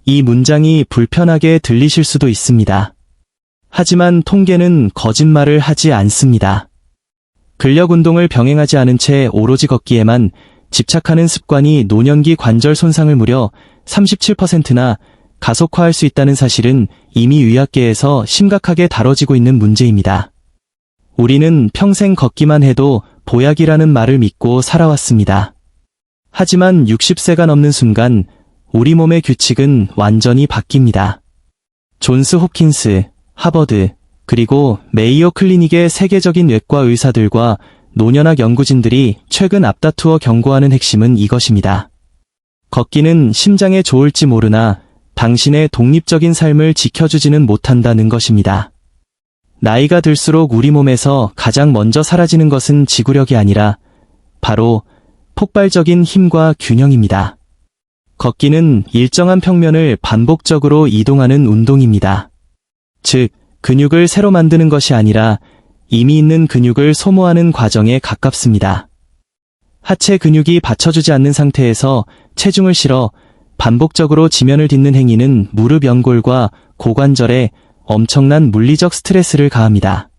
이 문장이 불편하게 들리실 수도 있습니다. 하지만 통계는 거짓말을 하지 않습니다. 근력 운동을 병행하지 않은 채 오로지 걷기에만 집착하는 습관이 노년기 관절 손상을 무려 37%나 가속화할 수 있다는 사실은 이미 의학계에서 심각하게 다뤄지고 있는 문제입니다. 우리는 평생 걷기만 해도 보약이라는 말을 믿고 살아왔습니다. 하지만 60세가 넘는 순간 우리 몸의 규칙은 완전히 바뀝니다. 존스 홉킨스, 하버드, 그리고 메이오 클리닉의 세계적인 외과 의사들과 노년학 연구진들이 최근 앞다투어 경고하는 핵심은 이것입니다. 걷기는 심장에 좋을지 모르나 당신의 독립적인 삶을 지켜주지는 못한다는 것입니다. 나이가 들수록 우리 몸에서 가장 먼저 사라지는 것은 지구력이 아니라 바로 폭발적인 힘과 균형입니다. 걷기는 일정한 평면을 반복적으로 이동하는 운동입니다. 즉, 근육을 새로 만드는 것이 아니라 이미 있는 근육을 소모하는 과정에 가깝습니다. 하체 근육이 받쳐주지 않는 상태에서 체중을 실어 반복적으로 지면을 딛는 행위는 무릎 연골과 고관절에 엄청난 물리적 스트레스를 가합니다.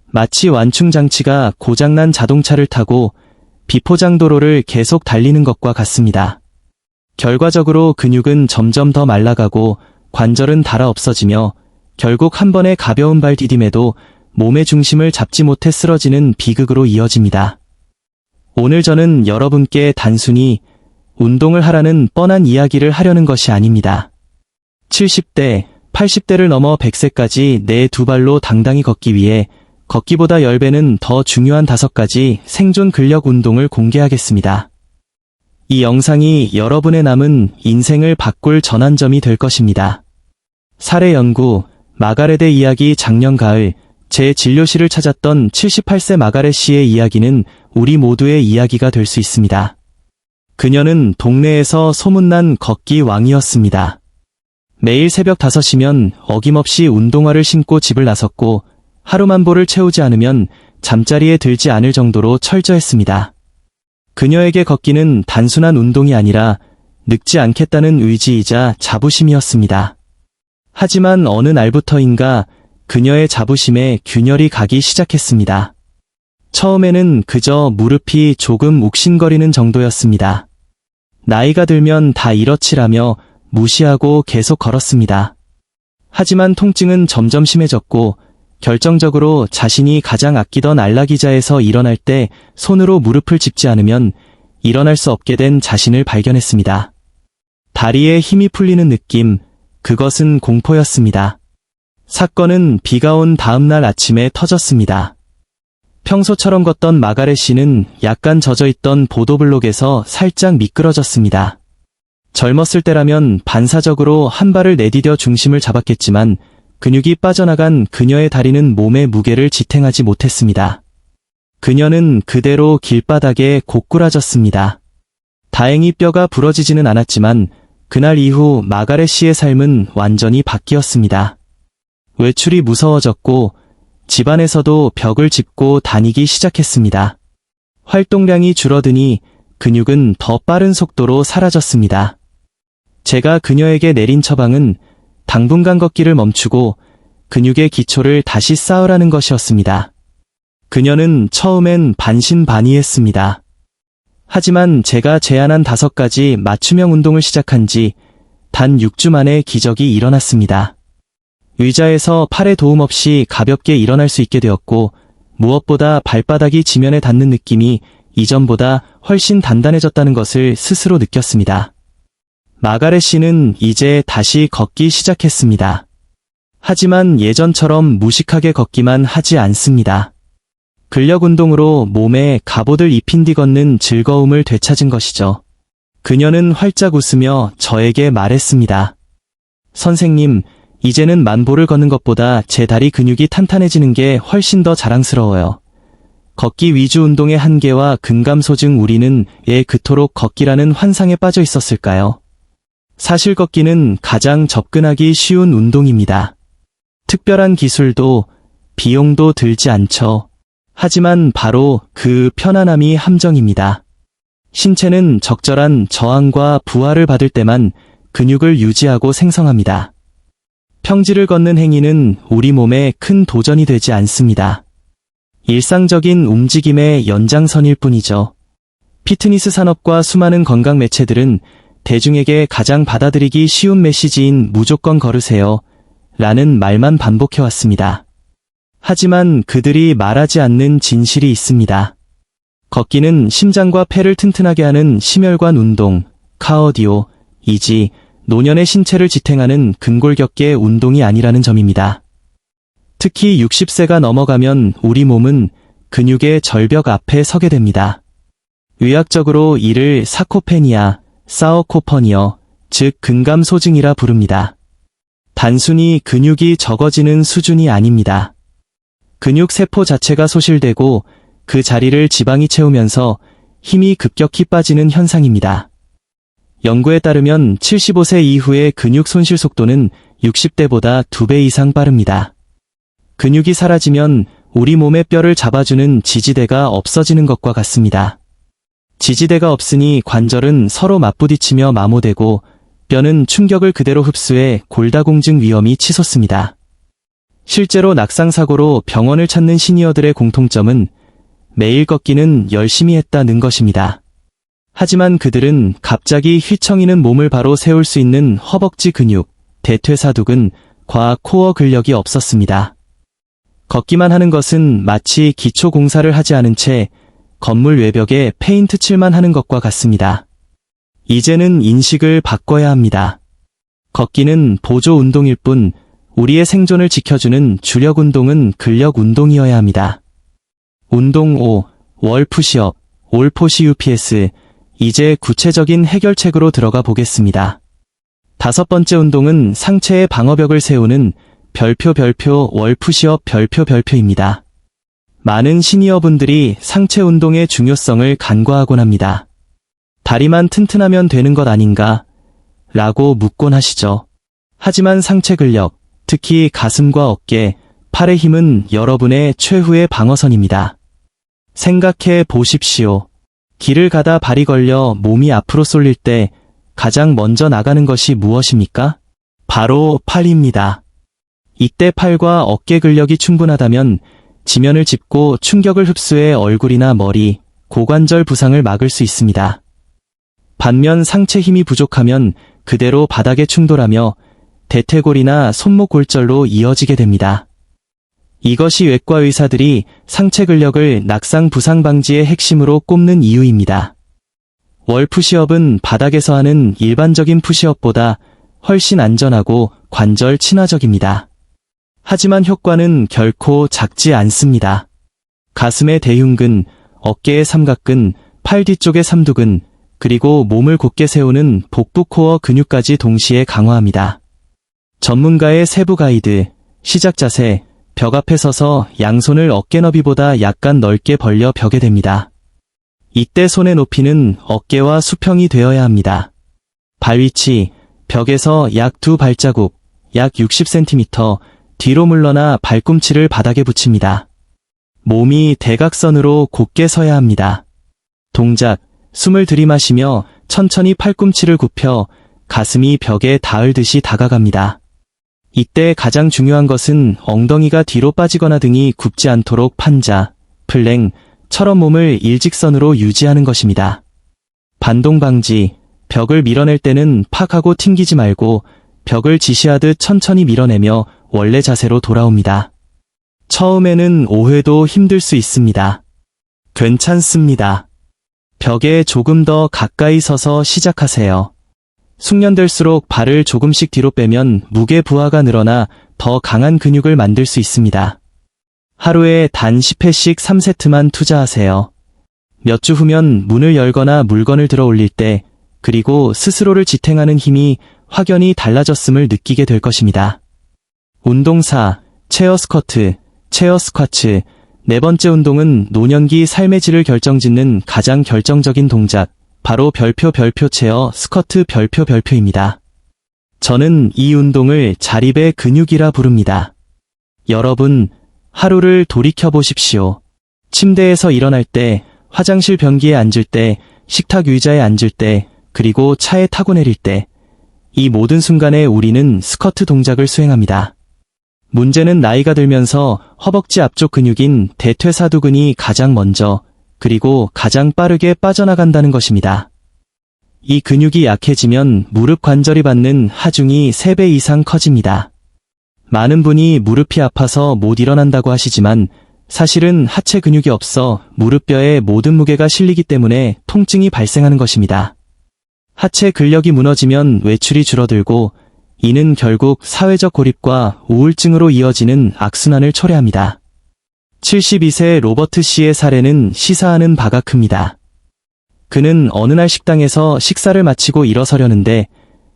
마치 완충 장치가 고장난 자동차를 타고 비포장 도로를 계속 달리는 것과 같습니다. 결과적으로 근육은 점점 더 말라가고 관절은 닳아 없어지며 결국 한 번의 가벼운 발 디딤에도 몸의 중심을 잡지 못해 쓰러지는 비극으로 이어집니다. 오늘 저는 여러분께 단순히 운동을 하라는 뻔한 이야기를 하려는 것이 아닙니다. 70대, 80대를 넘어 100세까지 내 두 발로 당당히 걷기 위해 걷기보다 10배는 더 중요한 5가지 생존 근력 운동을 공개하겠습니다. 이 영상이 여러분의 남은 인생을 바꿀 전환점이 될 것입니다. 사례 연구, 마가렛의 이야기. 작년 가을 제 진료실을 찾았던 78세 마가렛 씨의 이야기는 우리 모두의 이야기가 될 수 있습니다. 그녀는 동네에서 소문난 걷기 왕이었습니다. 매일 새벽 5시면 어김없이 운동화를 신고 집을 나섰고 하루만 보를 채우지 않으면 잠자리에 들지 않을 정도로 철저했습니다. 그녀에게 걷기는 단순한 운동이 아니라 늙지 않겠다는 의지이자 자부심이었습니다. 하지만 어느 날부터인가 그녀의 자부심에 균열이 가기 시작했습니다. 처음에는 그저 무릎이 조금 욱신거리는 정도였습니다. 나이가 들면 다 이렇지라며 무시하고 계속 걸었습니다. 하지만 통증은 점점 심해졌고 결정적으로 자신이 가장 아끼던 안락의자에서 일어날 때 손으로 무릎을 짚지 않으면 일어날 수 없게 된 자신을 발견했습니다. 다리에 힘이 풀리는 느낌, 그것은 공포였습니다. 사건은 비가 온 다음 날 아침에 터졌습니다. 평소처럼 걷던 마가렛 씨는 약간 젖어있던 보도블록에서 살짝 미끄러졌습니다. 젊었을 때라면 반사적으로 한 발을 내디뎌 중심을 잡았겠지만 근육이 빠져나간 그녀의 다리는 몸의 무게를 지탱하지 못했습니다. 그녀는 그대로 길바닥에 고꾸라졌습니다. 다행히 뼈가 부러지지는 않았지만 그날 이후 마가렛 씨의 삶은 완전히 바뀌었습니다. 외출이 무서워졌고 집안에서도 벽을 짚고 다니기 시작했습니다. 활동량이 줄어드니 근육은 더 빠른 속도로 사라졌습니다. 제가 그녀에게 내린 처방은 당분간 걷기를 멈추고 근육의 기초를 다시 쌓으라는 것이었습니다. 그녀는 처음엔 반신반의했습니다. 하지만 제가 제안한 5가지 맞춤형 운동을 시작한 지 단 6주 만에 기적이 일어났습니다. 의자에서 팔에 도움 없이 가볍게 일어날 수 있게 되었고 무엇보다 발바닥이 지면에 닿는 느낌이 이전보다 훨씬 단단해졌다는 것을 스스로 느꼈습니다. 마가렛 씨는 이제 다시 걷기 시작했습니다. 하지만 예전처럼 무식하게 걷기만 하지 않습니다. 근력 운동으로 몸에 갑옷을 입힌 뒤 걷는 즐거움을 되찾은 것이죠. 그녀는 활짝 웃으며 저에게 말했습니다. 선생님, 이제는 만보를 걷는 것보다 제 다리 근육이 탄탄해지는 게 훨씬 더 자랑스러워요. 걷기 위주 운동의 한계와 근감소증. 우리는 왜 그토록 걷기라는 환상에 빠져 있었을까요? 사실 걷기는 가장 접근하기 쉬운 운동입니다. 특별한 기술도 비용도 들지 않죠. 하지만 바로 그 편안함이 함정입니다. 신체는 적절한 저항과 부하를 받을 때만 근육을 유지하고 생성합니다. 평지를 걷는 행위는 우리 몸에 큰 도전이 되지 않습니다. 일상적인 움직임의 연장선일 뿐이죠. 피트니스 산업과 수많은 건강 매체들은 대중에게 가장 받아들이기 쉬운 메시지인 무조건 걸으세요 라는 말만 반복해왔습니다. 하지만 그들이 말하지 않는 진실이 있습니다. 걷기는 심장과 폐를 튼튼하게 하는 심혈관 운동, 카어디오이지 노년의 신체를 지탱하는 근골격계 운동이 아니라는 점입니다. 특히 60세가 넘어가면 우리 몸은 근육의 절벽 앞에 서게 됩니다. 의학적으로 이를 사코페니아, 사어코퍼니어, 즉 근감소증이라 부릅니다. 단순히 근육이 적어지는 수준이 아닙니다. 근육 세포 자체가 소실되고 그 자리를 지방이 채우면서 힘이 급격히 빠지는 현상입니다. 연구에 따르면 75세 이후의 근육 손실 속도는 60대보다 2배 이상 빠릅니다. 근육이 사라지면 우리 몸의 뼈를 잡아주는 지지대가 없어지는 것과 같습니다. 지지대가 없으니 관절은 서로 맞부딪히며 마모되고 뼈는 충격을 그대로 흡수해 골다공증 위험이 치솟습니다. 실제로 낙상사고로 병원을 찾는 시니어들의 공통점은 매일 걷기는 열심히 했다는 것입니다. 하지만 그들은 갑자기 휘청이는 몸을 바로 세울 수 있는 허벅지 근육, 대퇴사두근, 과 코어 근력이 없었습니다. 걷기만 하는 것은 마치 기초 공사를 하지 않은 채 건물 외벽에 페인트 칠만 하는 것과 같습니다. 이제는 인식을 바꿔야 합니다. 걷기는 보조 운동일 뿐 우리의 생존을 지켜주는 주력 운동은 근력 운동이어야 합니다. 운동 5. 월 푸시업, 올 포시 UPS. 이제 구체적인 해결책으로 들어가 보겠습니다. 5번째 운동은 상체의 방어벽을 세우는 별표 월 푸시업 별표입니다. 많은 시니어분들이 상체 운동의 중요성을 간과하곤 합니다. 다리만 튼튼하면 되는 것 아닌가? 라고 묻곤 하시죠. 하지만 상체 근력, 특히 가슴과 어깨, 팔의 힘은 여러분의 최후의 방어선입니다. 생각해 보십시오. 길을 가다 발이 걸려 몸이 앞으로 쏠릴 때 가장 먼저 나가는 것이 무엇입니까? 바로 팔입니다. 이때 팔과 어깨 근력이 충분하다면 지면을 짚고 충격을 흡수해 얼굴이나 머리, 고관절 부상을 막을 수 있습니다. 반면 상체 힘이 부족하면 그대로 바닥에 충돌하며 대퇴골이나 손목 골절로 이어지게 됩니다. 이것이 외과 의사들이 상체 근력을 낙상 부상 방지의 핵심으로 꼽는 이유입니다. 월 푸시업은 바닥에서 하는 일반적인 푸시업보다 훨씬 안전하고 관절 친화적입니다. 하지만 효과는 결코 작지 않습니다. 가슴의 대흉근, 어깨의 삼각근, 팔 뒤쪽의 삼두근, 그리고 몸을 곧게 세우는 복부 코어 근육까지 동시에 강화합니다. 전문가의 세부 가이드, 시작 자세, 벽 앞에 서서 양손을 어깨 너비보다 약간 넓게 벌려 벽에 댑니다. 이때 손의 높이는 어깨와 수평이 되어야 합니다. 발 위치, 벽에서 약 2발자국, 약 60cm 뒤로 물러나 발꿈치를 바닥에 붙입니다. 몸이 대각선으로 곧게 서야 합니다. 동작, 숨을 들이마시며 천천히 팔꿈치를 굽혀 가슴이 벽에 닿을 듯이 다가갑니다. 이때 가장 중요한 것은 엉덩이가 뒤로 빠지거나 등이 굽지 않도록 판자, 플랭처럼 몸을 일직선으로 유지하는 것입니다. 반동 방지, 벽을 밀어낼 때는 팍 하고 튕기지 말고 벽을 지시하듯 천천히 밀어내며 원래 자세로 돌아옵니다. 처음에는 5회도 힘들 수 있습니다. 괜찮습니다. 벽에 조금 더 가까이 서서 시작하세요. 숙련될수록 발을 조금씩 뒤로 빼면 무게 부하가 늘어나 더 강한 근육을 만들 수 있습니다. 하루에 단 10회씩 3세트만 투자하세요. 몇 주 후면 문을 열거나 물건을 들어 올릴 때, 그리고 스스로를 지탱하는 힘이 확연히 달라졌음을 느끼게 될 것입니다. 운동 4. 체어 스쿼트, 체어 스쿼츠. 4번째 운동은 노년기 삶의 질을 결정짓는 가장 결정적인 동작, 바로 별표 체어 스쿼트 별표입니다. 저는 이 운동을 자립의 근육이라 부릅니다. 여러분, 하루를 돌이켜 보십시오. 침대에서 일어날 때, 화장실 변기에 앉을 때, 식탁 의자에 앉을 때, 그리고 차에 타고 내릴 때, 이 모든 순간에 우리는 스쿼트 동작을 수행합니다. 문제는 나이가 들면서 허벅지 앞쪽 근육인 대퇴사두근이 가장 먼저 그리고 가장 빠르게 빠져나간다는 것입니다. 이 근육이 약해지면 무릎 관절이 받는 하중이 3배 이상 커집니다. 많은 분이 무릎이 아파서 못 일어난다고 하시지만 사실은 하체 근육이 없어 무릎뼈에 모든 무게가 실리기 때문에 통증이 발생하는 것입니다. 하체 근력이 무너지면 외출이 줄어들고 이는 결국 사회적 고립과 우울증으로 이어지는 악순환을 초래합니다. 72세 로버트 씨의 사례는 시사하는 바가 큽니다. 그는 어느 날 식당에서 식사를 마치고 일어서려는데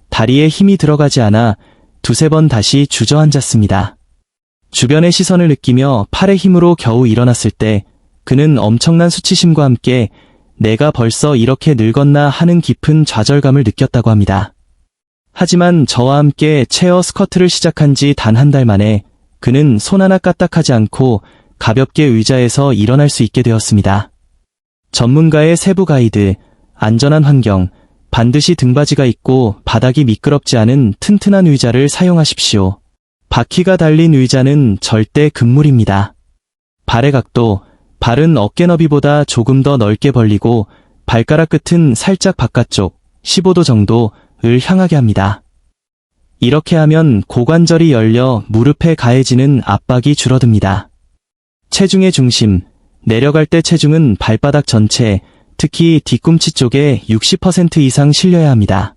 다리에 힘이 들어가지 않아 2-3번 다시 주저앉았습니다. 주변의 시선을 느끼며 팔의 힘으로 겨우 일어났을 때 그는 엄청난 수치심과 함께 내가 벌써 이렇게 늙었나 하는 깊은 좌절감을 느꼈다고 합니다. 하지만 저와 함께 체어 스쿼트를 시작한 지 단 한 달 만에 그는 손 하나 까딱하지 않고 가볍게 의자에서 일어날 수 있게 되었습니다. 전문가의 세부 가이드, 안전한 환경, 반드시 등받이가 있고 바닥이 미끄럽지 않은 튼튼한 의자를 사용하십시오. 바퀴가 달린 의자는 절대 금물입니다. 발의 각도, 발은 어깨 너비보다 조금 더 넓게 벌리고 발가락 끝은 살짝 바깥쪽 15도 정도를 향하게 합니다. 이렇게 하면 고관절이 열려 무릎에 가해지는 압박이 줄어듭니다. 체중의 중심, 내려갈 때 체중은 발바닥 전체, 특히 뒤꿈치 쪽에 60% 이상 실려야 합니다.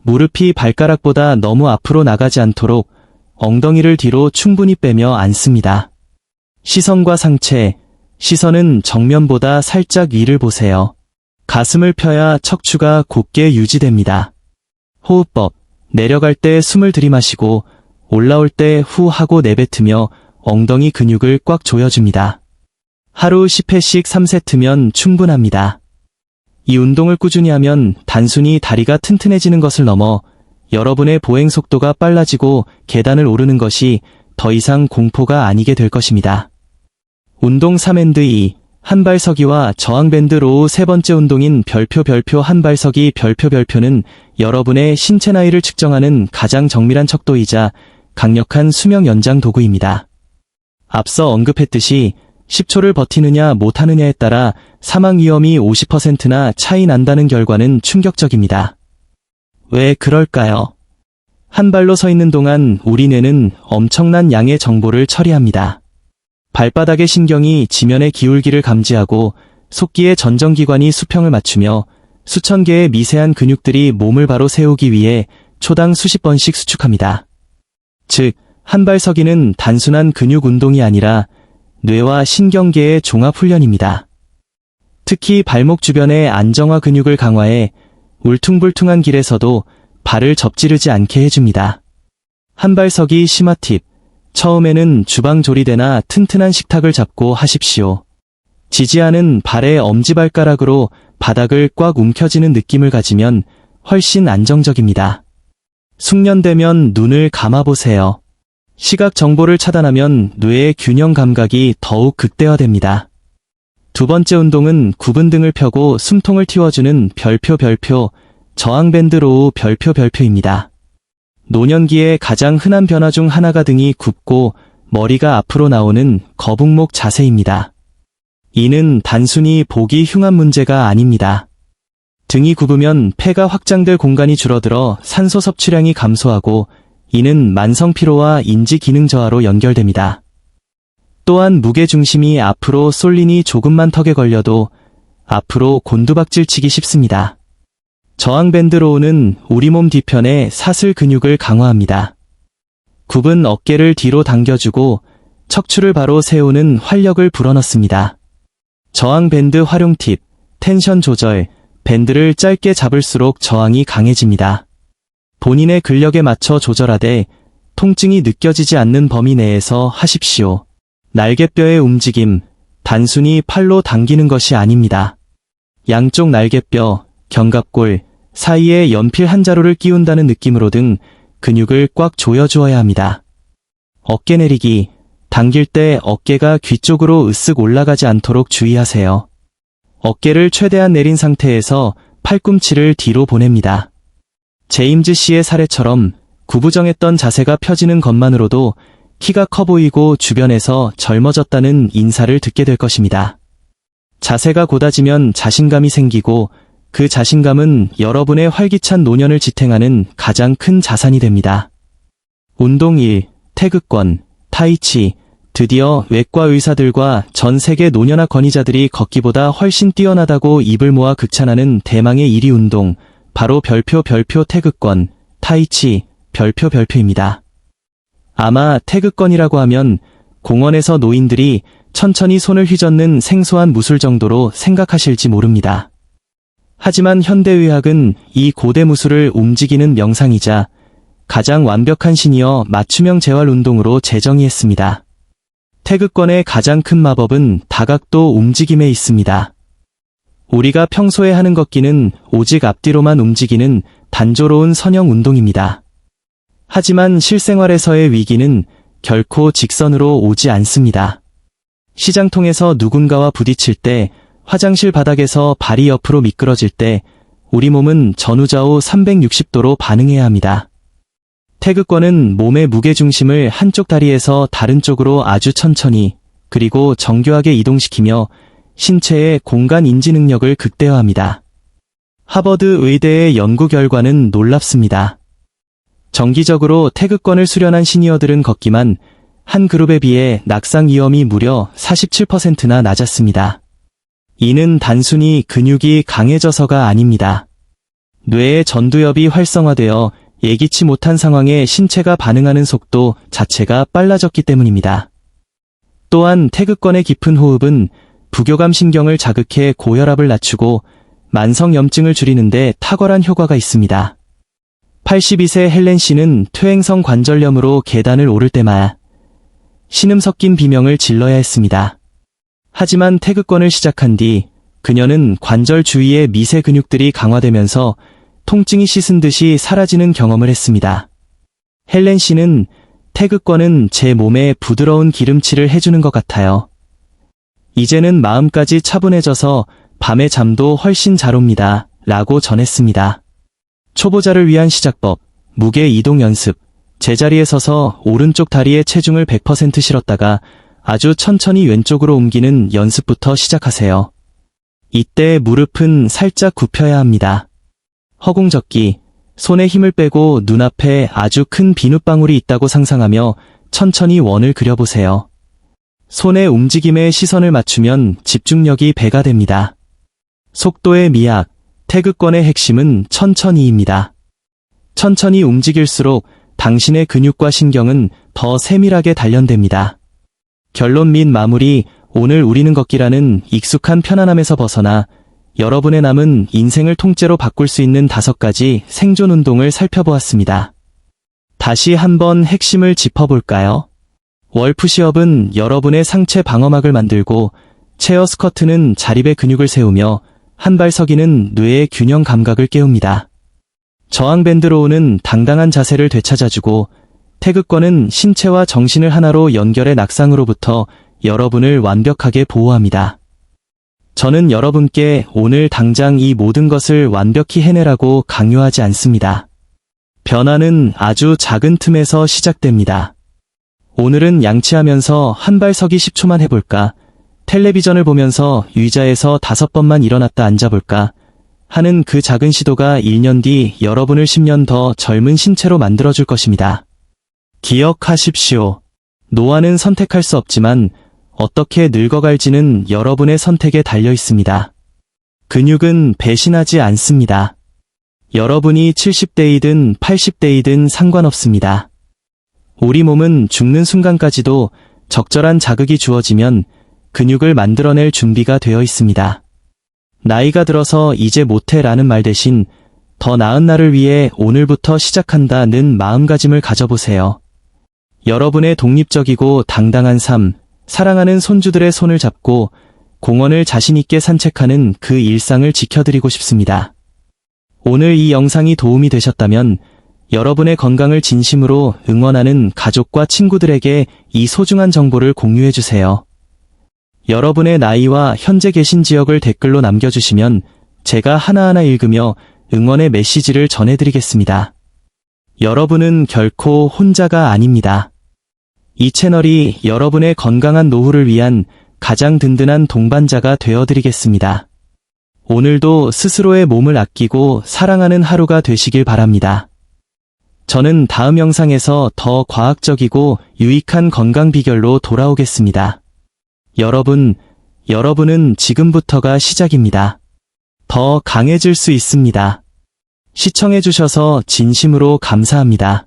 무릎이 발가락보다 너무 앞으로 나가지 않도록 엉덩이를 뒤로 충분히 빼며 앉습니다. 시선과 상체, 시선은 정면보다 살짝 위를 보세요. 가슴을 펴야 척추가 곧게 유지됩니다. 호흡법, 내려갈 때 숨을 들이마시고 올라올 때 후 하고 내뱉으며 엉덩이 근육을 꽉 조여줍니다. 하루 10회씩 3세트면 충분합니다. 이 운동을 꾸준히 하면 단순히 다리가 튼튼해지는 것을 넘어 여러분의 보행 속도가 빨라지고 계단을 오르는 것이 더 이상 공포가 아니게 될 것입니다. 운동 3&2, 한발서기와 저항밴드 로우. 세 번째 운동인 별표 한발서기. 별표는 여러분의 신체 나이를 측정하는 가장 정밀한 척도이자 강력한 수명 연장 도구입니다. 앞서 언급했듯이 10초를 버티느냐 못하느냐에 따라 사망 위험이 50%나 차이 난다는 결과는 충격적입니다. 왜 그럴까요? 한 발로 서 있는 동안 우리 뇌는 엄청난 양의 정보를 처리합니다. 발바닥의 신경이 지면의 기울기를 감지하고 속기의 전정기관이 수평을 맞추며 수천 개의 미세한 근육들이 몸을 바로 세우기 위해 초당 수십 번씩 수축합니다. 즉, 한발서기는 단순한 근육 운동이 아니라 뇌와 신경계의 종합훈련입니다. 특히 발목 주변의 안정화 근육을 강화해 울퉁불퉁한 길에서도 발을 접지르지 않게 해줍니다. 한발서기 심화 팁. 처음에는 주방 조리대나 튼튼한 식탁을 잡고 하십시오. 지지하는 발의 엄지발가락으로 바닥을 꽉 움켜쥐는 느낌을 가지면 훨씬 안정적입니다. 숙련되면 눈을 감아보세요. 시각 정보를 차단하면 뇌의 균형 감각이 더욱 극대화됩니다. 두 번째 운동은 굽은 등을 펴고 숨통을 틔워주는 별표 저항밴드 로우. 별표입니다. 노년기의 가장 흔한 변화 중 하나가 등이 굽고 머리가 앞으로 나오는 거북목 자세입니다. 이는 단순히 보기 흉한 문제가 아닙니다. 등이 굽으면 폐가 확장될 공간이 줄어들어 산소 섭취량이 감소하고 이는 만성 피로와 인지 기능 저하로 연결됩니다. 또한 무게중심이 앞으로 쏠리니 조금만 턱에 걸려도 앞으로 곤두박질 치기 쉽습니다. 저항밴드 로우는 우리 몸 뒤편의 사슬 근육을 강화합니다. 굽은 어깨를 뒤로 당겨주고 척추를 바로 세우는 활력을 불어넣습니다. 저항밴드 활용 팁, 텐션 조절, 밴드를 짧게 잡을수록 저항이 강해집니다. 본인의 근력에 맞춰 조절하되 통증이 느껴지지 않는 범위 내에서 하십시오. 날개뼈의 움직임, 단순히 팔로 당기는 것이 아닙니다. 양쪽 날개뼈, 견갑골 사이에 연필 한 자루를 끼운다는 느낌으로 등 근육을 꽉 조여주어야 합니다. 어깨 내리기, 당길 때 어깨가 귀 쪽으로 으쓱 올라가지 않도록 주의하세요. 어깨를 최대한 내린 상태에서 팔꿈치를 뒤로 보냅니다. 제임즈 씨의 사례처럼 구부정했던 자세가 펴지는 것만으로도 키가 커 보이고 주변에서 젊어졌다는 인사를 듣게 될 것입니다. 자세가 곧아지면 자신감이 생기고 그 자신감은 여러분의 활기찬 노년을 지탱하는 가장 큰 자산이 됩니다. 운동 1. 태극권, 타이치. 드디어 외과 의사들과 전 세계 노년화 권위자들이 걷기보다 훨씬 뛰어나다고 입을 모아 극찬하는 대망의 1위 운동, 바로 별표 태극권, 타이치, 별표입니다. 아마 태극권이라고 하면 공원에서 노인들이 천천히 손을 휘젓는 생소한 무술 정도로 생각하실지 모릅니다. 하지만 현대의학은 이 고대 무술을 움직이는 명상이자 가장 완벽한 신이어 맞춤형 재활 운동으로 재정의했습니다. 태극권의 가장 큰 마법은 다각도 움직임에 있습니다. 우리가 평소에 하는 걷기는 오직 앞뒤로만 움직이는 단조로운 선형 운동입니다. 하지만 실생활에서의 위기는 결코 직선으로 오지 않습니다. 시장통에서 누군가와 부딪힐 때, 화장실 바닥에서 발이 옆으로 미끄러질 때 우리 몸은 전후좌우 360도로 반응해야 합니다. 태극권은 몸의 무게중심을 한쪽 다리에서 다른 쪽으로 아주 천천히 그리고 정교하게 이동시키며 신체의 공간 인지 능력을 극대화합니다. 하버드 의대의 연구 결과는 놀랍습니다. 정기적으로 태극권을 수련한 시니어들은 걷기만 한 그룹에 비해 낙상 위험이 무려 47%나 낮았습니다. 이는 단순히 근육이 강해져서가 아닙니다. 뇌의 전두엽이 활성화되어 예기치 못한 상황에 신체가 반응하는 속도 자체가 빨라졌기 때문입니다. 또한 태극권의 깊은 호흡은 부교감 신경을 자극해 고혈압을 낮추고 만성염증을 줄이는데 탁월한 효과가 있습니다. 82세 헬렌 씨는 퇴행성 관절염으로 계단을 오를 때마다 신음 섞인 비명을 질러야 했습니다. 하지만 태극권을 시작한 뒤 그녀는 관절 주위의 미세 근육들이 강화되면서 통증이 씻은 듯이 사라지는 경험을 했습니다. 헬렌 씨는 태극권은 제 몸에 부드러운 기름칠을 해주는 것 같아요. 이제는 마음까지 차분해져서 밤에 잠도 훨씬 잘 옵니다. 라고 전했습니다. 초보자를 위한 시작법, 무게 이동 연습, 제자리에 서서 오른쪽 다리에 체중을 100% 실었다가 아주 천천히 왼쪽으로 옮기는 연습부터 시작하세요. 이때 무릎은 살짝 굽혀야 합니다. 허공젓기, 손에 힘을 빼고 눈앞에 아주 큰 비눗방울이 있다고 상상하며 천천히 원을 그려보세요. 손의 움직임에 시선을 맞추면 집중력이 배가 됩니다. 속도의 미학, 태극권의 핵심은 천천히입니다. 천천히 움직일수록 당신의 근육과 신경은 더 세밀하게 단련됩니다. 결론 및 마무리, 오늘 우리는 걷기라는 익숙한 편안함에서 벗어나 여러분의 남은 인생을 통째로 바꿀 수 있는 5가지 생존 운동을 살펴보았습니다. 다시 한번 핵심을 짚어볼까요? 월 푸시업은 여러분의 상체 방어막을 만들고, 체어 스쿼트는 자립의 근육을 세우며, 한발서기는 뇌의 균형 감각을 깨웁니다. 저항 밴드로우는 당당한 자세를 되찾아주고, 태극권은 신체와 정신을 하나로 연결해 낙상으로부터 여러분을 완벽하게 보호합니다. 저는 여러분께 오늘 당장 이 모든 것을 완벽히 해내라고 강요하지 않습니다. 변화는 아주 작은 틈에서 시작됩니다. 오늘은 양치하면서 한발서기 10초만 해볼까? 텔레비전을 보면서 의자에서 5번만 일어났다 앉아볼까? 하는 그 작은 시도가 1년 뒤 여러분을 10년 더 젊은 신체로 만들어줄 것입니다. 기억하십시오. 노화는 선택할 수 없지만 어떻게 늙어갈지는 여러분의 선택에 달려 있습니다. 근육은 배신하지 않습니다. 여러분이 70대이든 80대이든 상관없습니다. 우리 몸은 죽는 순간까지도 적절한 자극이 주어지면 근육을 만들어낼 준비가 되어 있습니다. 나이가 들어서 이제 못해라는 말 대신 더 나은 날을 위해 오늘부터 시작한다는 마음가짐을 가져보세요. 여러분의 독립적이고 당당한 삶, 사랑하는 손주들의 손을 잡고 공원을 자신있게 산책하는 그 일상을 지켜드리고 싶습니다. 오늘 이 영상이 도움이 되셨다면 여러분의 건강을 진심으로 응원하는 가족과 친구들에게 이 소중한 정보를 공유해주세요. 여러분의 나이와 현재 계신 지역을 댓글로 남겨주시면 제가 하나하나 읽으며 응원의 메시지를 전해드리겠습니다. 여러분은 결코 혼자가 아닙니다. 이 채널이 여러분의 건강한 노후를 위한 가장 든든한 동반자가 되어드리겠습니다. 오늘도 스스로의 몸을 아끼고 사랑하는 하루가 되시길 바랍니다. 저는 다음 영상에서 더 과학적이고 유익한 건강 비결로 돌아오겠습니다. 여러분은 지금부터가 시작입니다. 더 강해질 수 있습니다. 시청해주셔서 진심으로 감사합니다.